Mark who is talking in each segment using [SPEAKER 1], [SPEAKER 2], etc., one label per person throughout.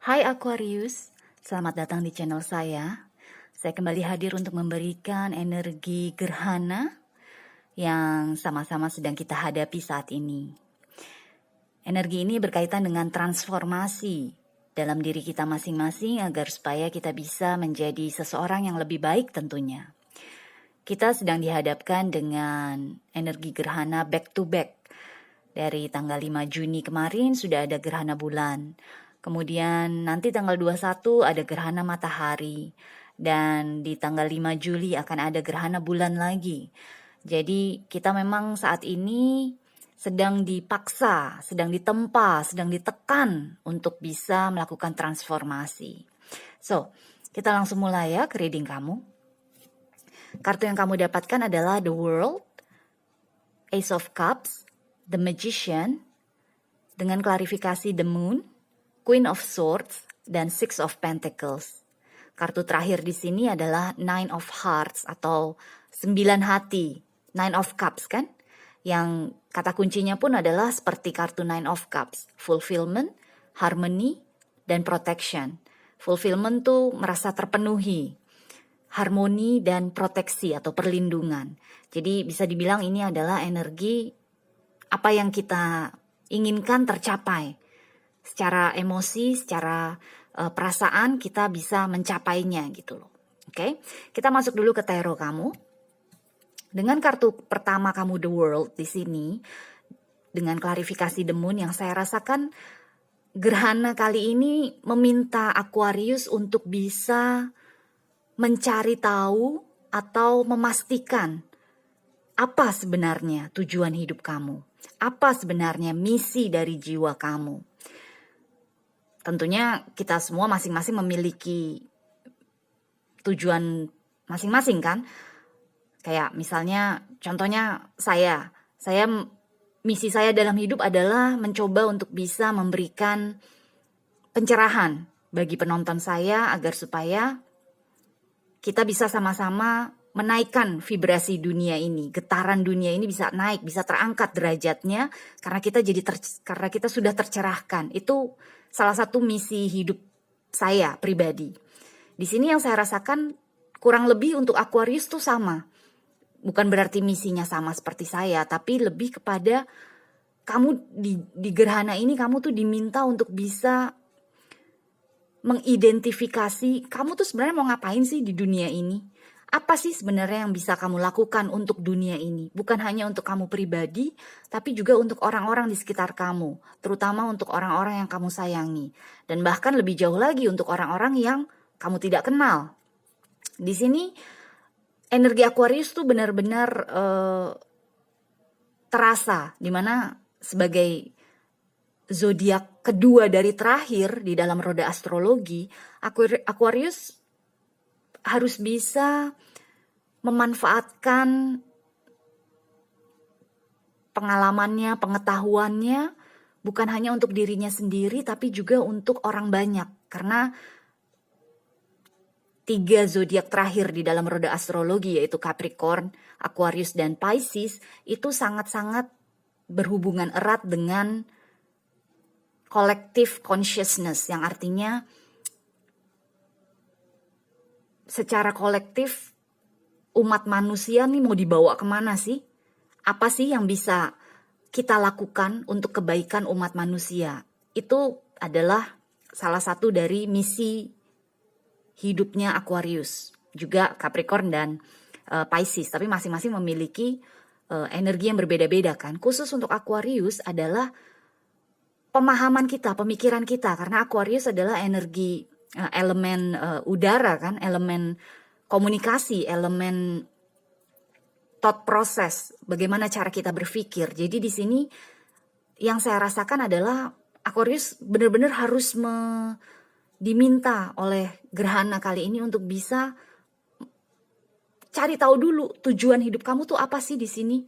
[SPEAKER 1] Hai Aquarius, selamat datang di channel saya. Saya kembali hadir untuk memberikan energi gerhana yang sama-sama sedang kita hadapi saat ini. Energi ini berkaitan dengan transformasi dalam diri kita masing-masing agar supaya kita bisa menjadi seseorang yang lebih baik tentunya. Kita sedang dihadapkan dengan energi gerhana back to back. Dari tanggal 5 Juni kemarin sudah ada gerhana bulan. Kemudian nanti tanggal 21 ada gerhana matahari. Dan di tanggal 5 Juli akan ada gerhana bulan lagi. Jadi kita memang saat ini sedang dipaksa, sedang ditempa, sedang ditekan untuk bisa melakukan transformasi. So, kita langsung mulai ya ke reading kamu. Kartu yang kamu dapatkan adalah The World, Ace of Cups, The Magician, dengan klarifikasi The Moon, Queen of Swords, dan Six of Pentacles. Kartu terakhir di sini adalah Nine of Hearts atau 9 hati, Nine of Cups kan? Yang kata kuncinya pun adalah seperti kartu Nine of Cups, fulfillment, harmony, dan protection. Fulfillment tuh merasa terpenuhi, harmoni dan proteksi atau perlindungan. Jadi bisa dibilang ini adalah energi apa yang kita inginkan tercapai. Secara emosi, secara perasaan kita bisa mencapainya gitu loh. Oke, kita masuk dulu ke tarot kamu. Dengan kartu pertama kamu The World di sini, dengan klarifikasi The Moon yang saya rasakan gerhana kali ini meminta Aquarius untuk bisa mencari tahu atau memastikan apa sebenarnya tujuan hidup kamu. Apa sebenarnya misi dari jiwa kamu. Tentunya kita semua masing-masing memiliki tujuan masing-masing kan. Kayak misalnya contohnya saya misi saya dalam hidup adalah mencoba untuk bisa memberikan pencerahan bagi penonton saya agar supaya kita bisa sama-sama menaikkan vibrasi dunia ini, getaran dunia ini bisa naik, bisa terangkat derajatnya karena kita sudah tercerahkan. Itu salah satu misi hidup saya pribadi. Di sini yang saya rasakan kurang lebih untuk Aquarius tuh sama. Bukan berarti misinya sama seperti saya, tapi lebih kepada kamu di gerhana ini kamu tuh diminta untuk bisa mengidentifikasi kamu tuh sebenarnya mau ngapain sih di dunia ini. Apa sih sebenarnya yang bisa kamu lakukan untuk dunia ini? Bukan hanya untuk kamu pribadi, tapi juga untuk orang-orang di sekitar kamu. Terutama untuk orang-orang yang kamu sayangi. Dan bahkan lebih jauh lagi untuk orang-orang yang kamu tidak kenal. Di sini energi Aquarius tuh benar-benar terasa. Dimana sebagai zodiak kedua dari terakhir di dalam roda astrologi, Aquarius harus bisa memanfaatkan pengalamannya, pengetahuannya bukan hanya untuk dirinya sendiri tapi juga untuk orang banyak. Karena 3 zodiak terakhir di dalam roda astrologi yaitu Capricorn, Aquarius, dan Pisces itu sangat-sangat berhubungan erat dengan collective consciousness yang artinya secara kolektif umat manusia nih mau dibawa kemana sih? Apa sih yang bisa kita lakukan untuk kebaikan umat manusia? Itu adalah salah satu dari misi hidupnya Aquarius. Juga Capricorn dan Pisces. Tapi masing-masing memiliki energi yang berbeda-beda kan. Khusus untuk Aquarius adalah pemahaman kita, pemikiran kita. Karena Aquarius adalah energi elemen udara kan, elemen komunikasi, elemen thought process, bagaimana cara kita berpikir. Jadi di sini yang saya rasakan adalah Aquarius benar-benar harus diminta oleh gerhana kali ini untuk bisa cari tahu dulu tujuan hidup kamu tuh apa sih di sini.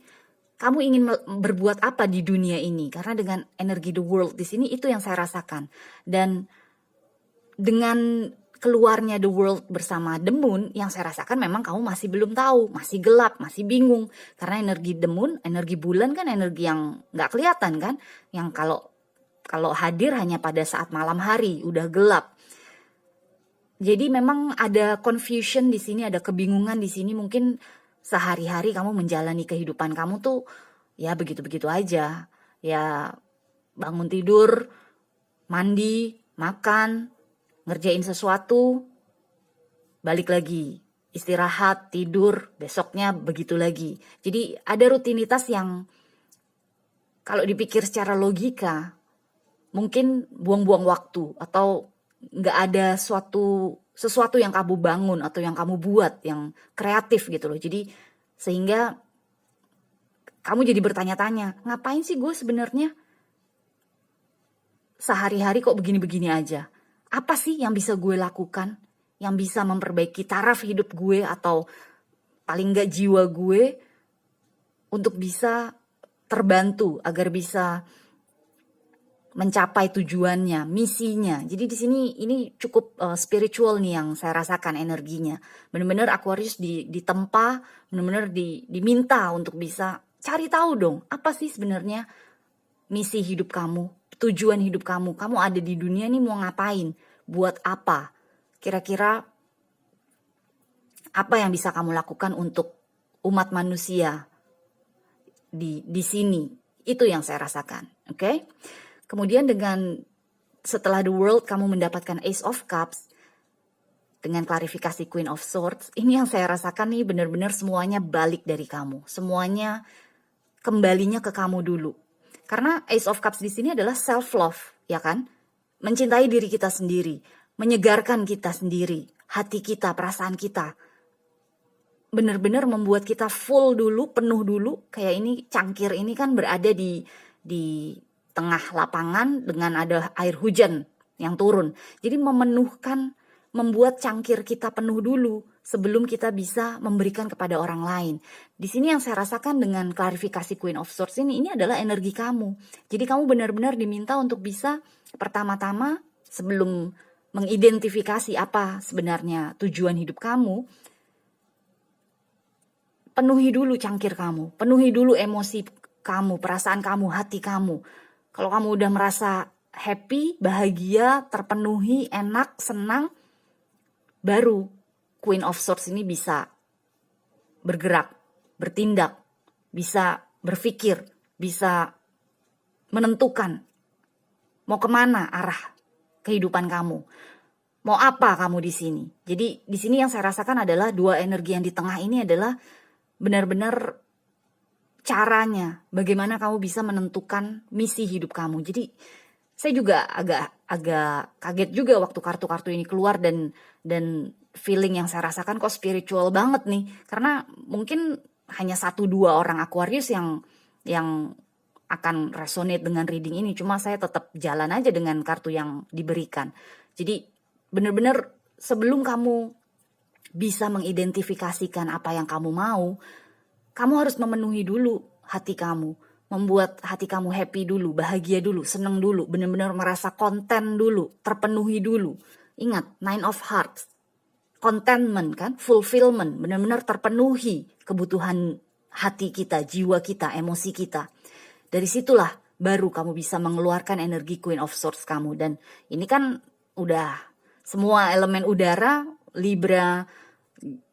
[SPEAKER 1] Kamu ingin berbuat apa di dunia ini? Karena dengan energi The World di sini itu yang saya rasakan. Dan dengan keluarnya The World bersama The Moon, yang saya rasakan memang kamu masih belum tahu, masih gelap, masih bingung. Karena energi The Moon, energi bulan kan energi yang gak kelihatan kan. Yang kalau Kalau hadir hanya pada saat malam hari, udah gelap. Jadi memang ada confusion di sini, ada kebingungan di sini. Mungkin sehari-hari kamu menjalani kehidupan kamu tuh ya begitu-begitu aja. Ya bangun tidur, mandi, makan, ngerjain sesuatu, balik lagi, istirahat, tidur, besoknya begitu lagi. Jadi ada rutinitas yang kalau dipikir secara logika mungkin buang-buang waktu atau nggak ada sesuatu yang kamu bangun atau yang kamu buat yang kreatif gitu loh. Jadi sehingga kamu jadi bertanya-tanya, ngapain sih gue sebenarnya sehari-hari kok begini-begini aja? Apa sih yang bisa gue lakukan? Yang bisa memperbaiki taraf hidup gue atau paling nggak jiwa gue untuk bisa terbantu agar bisa mencapai tujuannya, misinya. Jadi di sini ini cukup spiritual nih yang saya rasakan energinya. Benar-benar Aquarius ditempa, benar-benar diminta untuk bisa cari tahu dong, apa sih sebenarnya misi hidup kamu, tujuan hidup kamu. Kamu ada di dunia nih mau ngapain? Buat apa? Kira-kira apa yang bisa kamu lakukan untuk umat manusia di sini? Itu yang saya rasakan, oke? Kemudian setelah The World kamu mendapatkan Ace of Cups dengan klarifikasi Queen of Swords, ini yang saya rasakan nih benar-benar semuanya balik dari kamu. Semuanya kembalinya ke kamu dulu. Karena Ace of Cups di sini adalah self love, ya kan? Mencintai diri kita sendiri, menyegarkan kita sendiri, hati kita, perasaan kita. Benar-benar membuat kita full dulu, penuh dulu. Kayak ini cangkir ini kan berada di tengah lapangan dengan ada air hujan yang turun. Jadi membuat cangkir kita penuh dulu sebelum kita bisa memberikan kepada orang lain. Di sini yang saya rasakan dengan klarifikasi Queen of Swords ini adalah energi kamu. Jadi kamu benar-benar diminta untuk bisa pertama-tama sebelum mengidentifikasi apa sebenarnya tujuan hidup kamu, penuhi dulu cangkir kamu, penuhi dulu emosi kamu, perasaan kamu, hati kamu. Kalau kamu udah merasa happy, bahagia, terpenuhi, enak, senang, baru Queen of Swords ini bisa bergerak, bertindak, bisa berpikir, bisa menentukan mau kemana arah kehidupan kamu. Mau apa kamu di sini? Jadi di sini yang saya rasakan adalah dua energi yang di tengah ini adalah benar-benar caranya, bagaimana kamu bisa menentukan misi hidup kamu. Jadi saya juga agak kaget juga waktu kartu-kartu ini keluar dan feeling yang saya rasakan kok spiritual banget nih. Karena mungkin hanya 1-2 orang Aquarius yang akan resonate dengan reading ini. Cuma saya tetap jalan aja dengan kartu yang diberikan. Jadi benar-benar sebelum kamu bisa mengidentifikasikan apa yang kamu mau, kamu harus memenuhi dulu hati kamu, membuat hati kamu happy dulu, bahagia dulu, seneng dulu, benar-benar merasa konten dulu, terpenuhi dulu. Ingat, 9 of Hearts, contentment kan, fulfillment, benar-benar terpenuhi kebutuhan hati kita, jiwa kita, emosi kita. Dari situlah baru kamu bisa mengeluarkan energi Queen of Swords kamu. Dan ini kan udah semua elemen udara, Libra,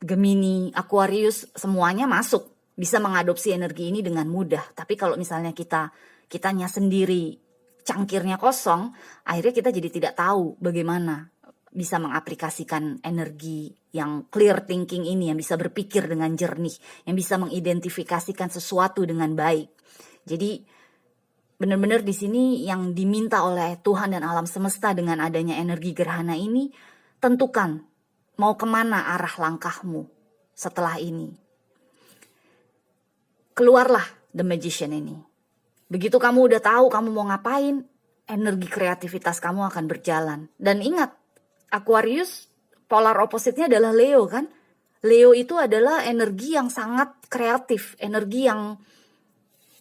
[SPEAKER 1] Gemini, Aquarius, semuanya masuk. Bisa mengadopsi energi ini dengan mudah. Tapi kalau misalnya kitanya sendiri cangkirnya kosong, akhirnya kita jadi tidak tahu bagaimana bisa mengaplikasikan energi yang clear thinking ini, yang bisa berpikir dengan jernih, yang bisa mengidentifikasikan sesuatu dengan baik. Jadi benar-benar di sini yang diminta oleh Tuhan dan alam semesta dengan adanya energi gerhana ini, tentukan mau kemana arah langkahmu setelah ini. Keluarlah The Magician ini. Begitu kamu udah tahu kamu mau ngapain, energi kreativitas kamu akan berjalan. Dan ingat, Aquarius polar opposite-nya adalah Leo kan. Leo itu adalah energi yang sangat kreatif, energi yang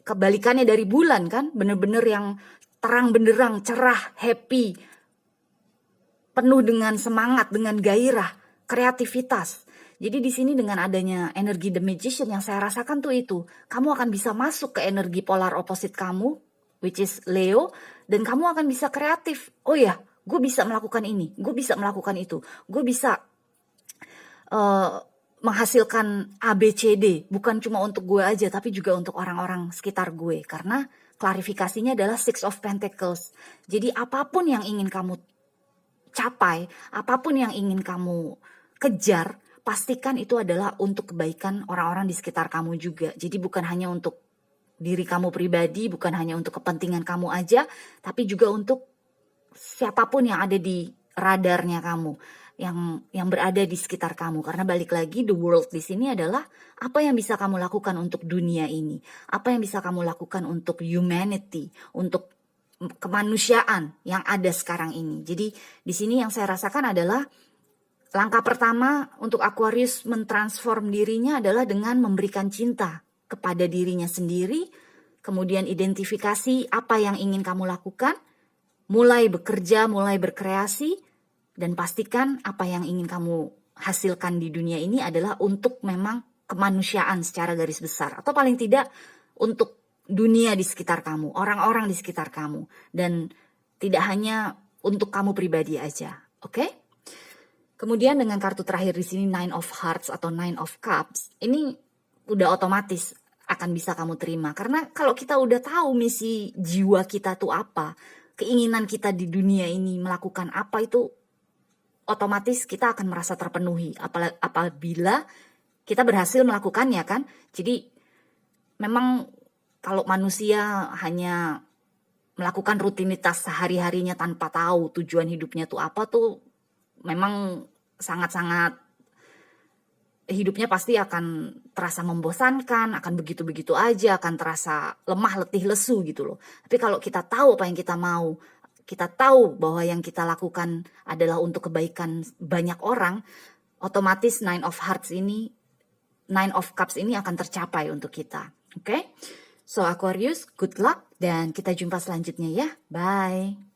[SPEAKER 1] kebalikannya dari bulan kan. Bener-bener yang terang benderang, cerah, happy, penuh dengan semangat, dengan gairah, kreativitas. Jadi di sini dengan adanya energi The Magician yang saya rasakan tuh itu, kamu akan bisa masuk ke energi polar opposite kamu which is Leo, dan kamu akan bisa kreatif. Oh ya, gue bisa melakukan ini, gue bisa melakukan itu, gue bisa menghasilkan ABCD, bukan cuma untuk gue aja, tapi juga untuk orang-orang sekitar gue. Karena klarifikasinya adalah Six of Pentacles. Jadi apapun yang ingin kamu capai, apapun yang ingin kamu kejar, pastikan itu adalah untuk kebaikan orang-orang di sekitar kamu juga. Jadi bukan hanya untuk diri kamu pribadi, bukan hanya untuk kepentingan kamu aja, tapi juga untuk siapapun yang ada di radarnya kamu, yang berada di sekitar kamu. Karena balik lagi, the world di sini adalah apa yang bisa kamu lakukan untuk dunia ini, apa yang bisa kamu lakukan untuk humanity, untuk kemanusiaan yang ada sekarang ini. Jadi di sini yang saya rasakan adalah langkah pertama untuk Aquarius mentransform dirinya adalah dengan memberikan cinta kepada dirinya sendiri, kemudian identifikasi apa yang ingin kamu lakukan, mulai bekerja, mulai berkreasi, dan pastikan apa yang ingin kamu hasilkan di dunia ini adalah untuk memang kemanusiaan secara garis besar. Atau paling tidak untuk dunia di sekitar kamu, orang-orang di sekitar kamu. Dan tidak hanya untuk kamu pribadi aja, oke? Kemudian dengan kartu terakhir di sini, Nine of Hearts atau Nine of Cups, ini udah otomatis akan bisa kamu terima. Karena kalau kita udah tahu misi jiwa kita tuh apa, keinginan kita di dunia ini melakukan apa, itu otomatis kita akan merasa terpenuhi apabila kita berhasil melakukannya kan. Jadi memang kalau manusia hanya melakukan rutinitas sehari-harinya tanpa tahu tujuan hidupnya tuh apa, tuh memang sangat-sangat hidupnya pasti akan terasa membosankan, akan begitu-begitu aja, akan terasa lemah, letih, lesu gitu loh. Tapi kalau kita tahu apa yang kita mau, kita tahu bahwa yang kita lakukan adalah untuk kebaikan banyak orang, otomatis Nine of Cups ini akan tercapai untuk kita. Oke? So Aquarius, good luck dan kita jumpa selanjutnya ya. Bye.